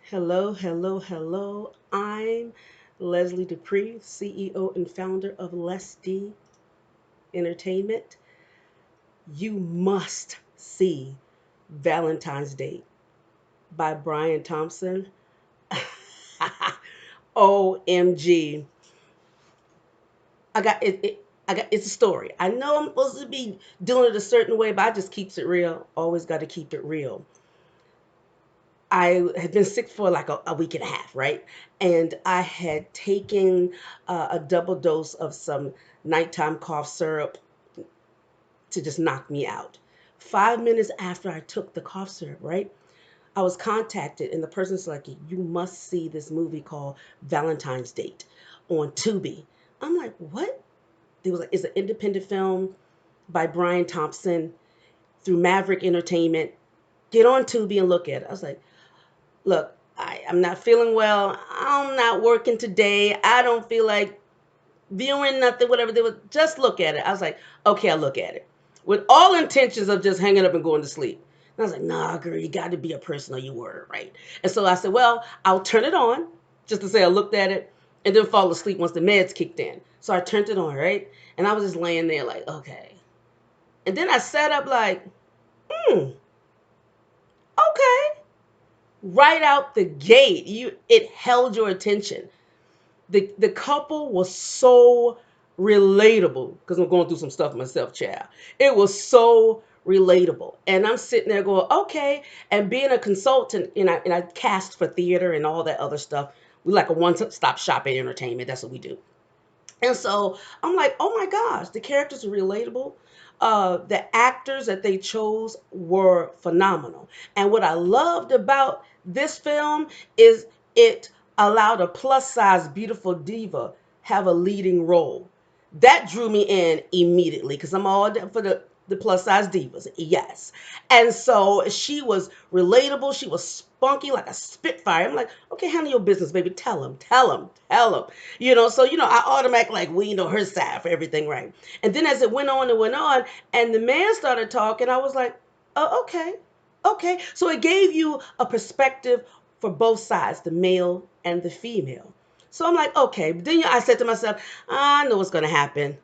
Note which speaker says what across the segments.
Speaker 1: Hello, hello, hello. I'm Leslie Dupree, CEO and founder of Less D Entertainment. You must see Valentine's Date by Brian Thompson. OMG. I got it, I got it's a story. I know I'm supposed to be doing it a certain way, but I just keeps it real. Always got to keep it real. I had been sick for like a week and a half, right? And I had taken a double dose of some nighttime cough syrup to just knock me out. 5 minutes after I took the cough syrup, right? I was contacted, and the person's like, "You must see this movie called Valentine's Date on Tubi." I'm like, "What?" It was like, "It's an independent film by Brian Thompson through Maverick Entertainment. Get on Tubi and look at it." I was like, "Look, I'm not feeling well. I'm not working today. I don't feel like viewing nothing, whatever they would just look at it." I was like, "Okay, I'll look at it." With all intentions of just hanging up and going to sleep. And I was like, "Nah, girl, you got to be a person or you were, right?" And so I said, "Well, I'll turn it on just to say I looked at it and then fall asleep once the meds kicked in." So I turned it on, right? And I was just laying there like, okay. And then I sat up like, okay. Right out the gate, it held your attention. The couple was so relatable because I'm going through some stuff myself, child. It was so relatable, and I'm sitting there going, okay. And being a consultant, and I cast for theater and all that other stuff. We like a one-stop shop in entertainment. That's what we do. And so I'm like, oh my gosh, the characters are relatable. The actors that they chose were phenomenal. And what I loved about this film is it allowed a plus size, beautiful diva have a leading role. That drew me in immediately because I'm all for the plus size divas. Yes. And so she was relatable. She was spunky like a spitfire. I'm like, okay, handle your business, baby. Tell him, tell him, tell him. I automatically like weaned on her side for everything, right? And then as it went on and went on, and the man started talking, I was like, oh, okay, okay. So it gave you a perspective for both sides, the male and the female. So I'm like, okay. But then I said to myself, I know what's going to happen.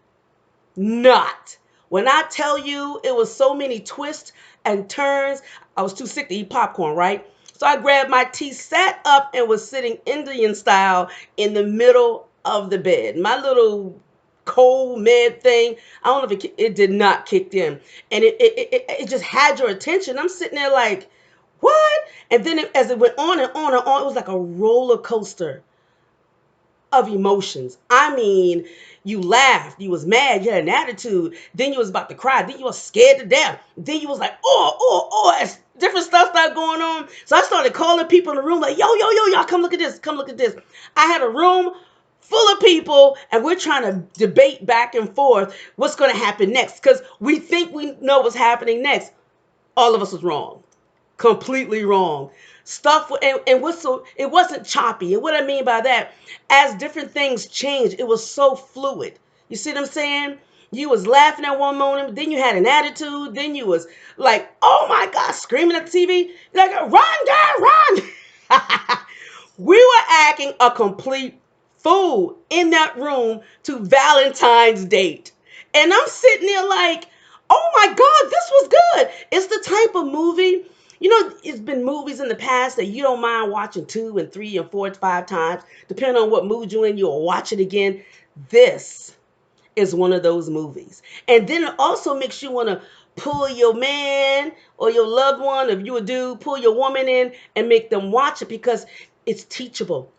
Speaker 1: Not. When I tell you it was so many twists and turns, I was too sick to eat popcorn, right? So I grabbed my tea, sat up, and was sitting Indian style in the middle of the bed. My little cold med thing, I don't know if it did not kick in. And it just had your attention. I'm sitting there like, what? And then as it went on and on and on, it was like a roller coaster of emotions. I mean, you laughed, you was mad, you had an attitude, then you was about to cry, then you was scared to death, then you was like, as different stuff started going on. So I started calling people in the room like, yo, yo, yo, y'all come look at this, come look at this. I had a room full of people and we're trying to debate back and forth what's going to happen next because we think we know what's happening next. All of us was wrong, completely wrong. Stuff and what's so it wasn't choppy. And what I mean by that, as different things changed, it was so fluid. You see what I'm saying? You was laughing at one moment, then you had an attitude, then you was like, oh my God, screaming at the TV, like, run, girl, run. We were acting a complete fool in that room to Valentine's Date. And I'm sitting there like, oh my God, this was good. It's the type of movie, it's been movies in the past that you don't mind watching 2 and 3 and 4 and 5 times, depending on what mood you're in, you'll watch it again. This is one of those movies. And then it also makes you want to pull your man or your loved one, if you a dude, pull your woman in and make them watch it because it's teachable.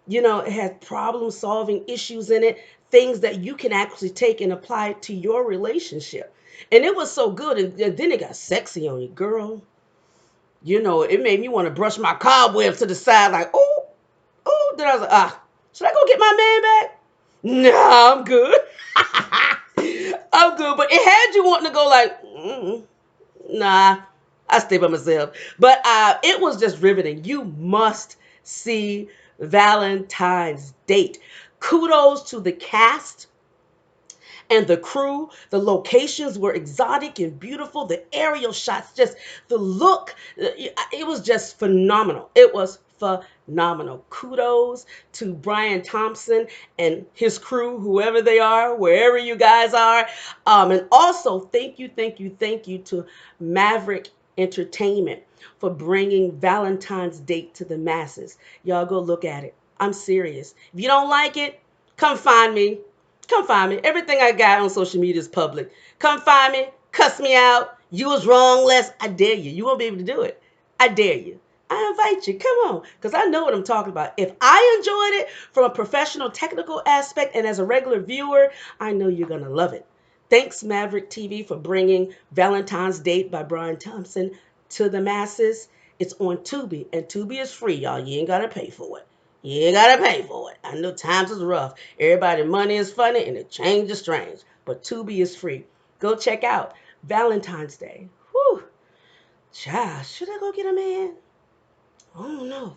Speaker 1: It has problem solving issues in it, things that you can actually take and apply to your relationship. And it was so good. And then it got sexy on you, girl. It made me want to brush my cobwebs to the side, like, oh, oh. Then I was like, should I go get my man back? Nah, I'm good. I'm good. But it had you wanting to go like, nah, I stay by myself. But it was just riveting. You must see Valentine's Date. Kudos to the cast and the crew. The locations were exotic and beautiful. The aerial shots, just the look, it was just phenomenal. It was phenomenal. Kudos to Brian Thompson and his crew, whoever they are, wherever you guys are. And also, thank you to Maverick Entertainment for bringing Valentine's Date to the masses. Y'all go look at it. I'm serious. If you don't like it, come find me. Come find me. Everything I got on social media is public. Come find me. Cuss me out. You was wrong, Les. I dare you. You won't be able to do it. I dare you. I invite you. Come on. Because I know what I'm talking about. If I enjoyed it from a professional, technical aspect and as a regular viewer, I know you're going to love it. Thanks, Maverick TV, for bringing Valentine's Date by Brian Thompson to the masses. It's on Tubi, and Tubi is free, y'all. You ain't got to pay for it. You ain't got to pay for it. I know times is rough. Everybody money is funny, and the change is strange. But Tubi is free. Go check out Valentine's Day. Whew. Child, should I go get a man? I don't know.